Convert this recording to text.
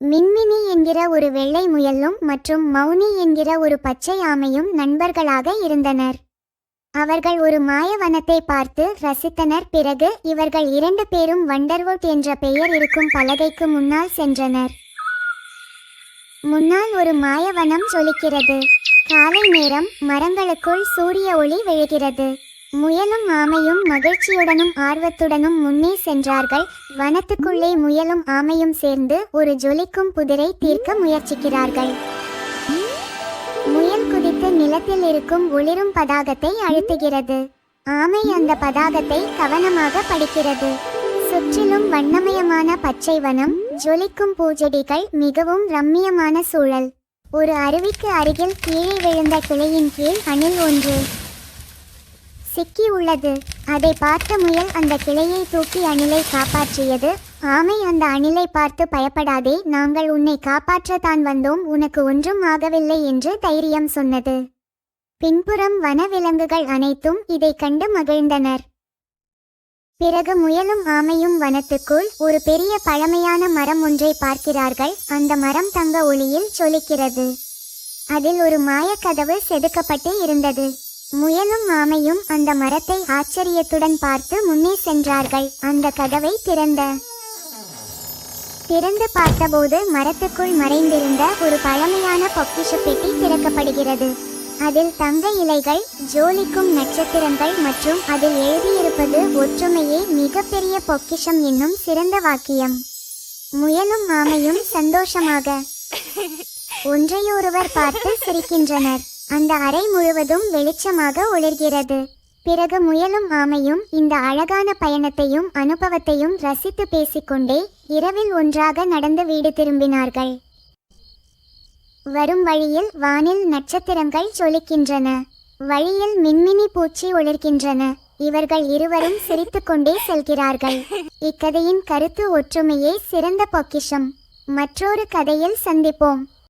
மின்மினி என்கிற ஒரு வெள்ளை முயலும் மற்றும் மௌனி என்கிற ஒரு பச்சை ஆமையும் நண்பர்களாக இருந்தனர். அவர்கள் ஒரு மாயவனத்தை பார்த்து ரசித்தனர். பிறகு இவர்கள் 2 பேரும் வண்டர்வுட் என்ற பெயர் இருக்கும் பலகைக்கு முன்னால் சென்றனர். முன்னால் ஒரு மாயவனம் ஜொலிக்கிறது. காலை நேரம், மரங்களுக்குள் சூரிய ஒளி விழுகிறது. முயலும் ஆமையும் மகிழ்ச்சியுடனும் ஆர்வத்துடனும் முன்னே சென்றார்கள். வனத்துக்குள்ளே முயலும் ஆமையும் சேர்ந்து ஒரு ஜொலிக்கும் புதிரை தீர்க்க முயற்சிக்கிறார்கள். முயல் குதித்து நிலத்தில் இருக்கும் ஒளிரும் பதாகத்தை அழுத்துகிறது. ஆமை அந்த பதாகத்தை கவனமாக படிக்கிறது. சுற்றிலும் வண்ணமயமான பச்சை வனம், ஜொலிக்கும் பூச்செடிகள், மிகவும் ரம்மியமான சூழல். ஒரு அருவிக்கு அருகில் கீழே விழுந்த கிளையின் கீழ் அணில் ஒன்று சிக்கி உள்ளது. அதை பார்த்த முயல் அந்த கிளையை தூக்கி அணிலை காப்பாற்றியது. ஆமை அந்த அணிலை பார்த்து, பயப்படாதே, நாங்கள் உன்னை காப்பாற்றத்தான் வந்தோம், உனக்கு ஒன்றும் ஆகவில்லை என்று தைரியம் சொன்னது. பின்புறம் வனவிலங்குகள் அனைத்தும் இதை கண்டு மகிழ்ந்தனர். பிறகு முயலும் ஆமையும் வனத்துக்குள் ஒரு பெரிய பழமையான மரம் ஒன்றை பார்க்கிறார்கள். அந்த மரம் தங்க ஒளியில் ஜொலிக்கிறது. அதில் ஒரு மாயக்கதவு செதுக்கப்பட்டு இருந்தது. முயலும் ஆமையும் அந்த மரத்தை ஆச்சரியத்துடன் பார்த்து முன்னே சென்றார்கள். அந்த கதவை திறந்து பார்த்தபோது மரத்துக்குள் மறைந்திருந்த ஒரு பழமையான பொக்கிஷ பெட்டி திறக்கப்படுகிறது. அதில் தங்க இலைகள், ஜோலிக்கும் நட்சத்திரங்கள் மற்றும் அதில் எழுதியிருப்பது ஒற்றுமையே மிகப்பெரிய பொக்கிஷம் என்னும் சிறந்த வாக்கியம். முயலும் ஆமையும் சந்தோஷமாக ஒன்றையொருவர் பார்த்து சிரிக்கின்றனர். அந்த அறை முழுவதும் வெளிச்சமாக ஒளிர்கிறது. பிறகு முயலும் ஆமையும் இந்த அழகான பயணத்தையும் அனுபவத்தையும் ரசித்து பேசிக்கொண்டே இரவில் ஒன்றாக நடந்து வீடு திரும்பினார்கள். வரும் வழியில் வானில் நட்சத்திரங்கள் ஜொலிக்கின்றன. வழியில் மின்மினி பூச்சி ஒளிர்கின்றன. இவர்கள் இருவரும் சிரித்துக்கொண்டே செல்கிறார்கள். இக்கதையின் கருத்து ஒற்றுமையே சிறந்த பொக்கிஷம். மற்றொரு கதையில் சந்திப்போம்.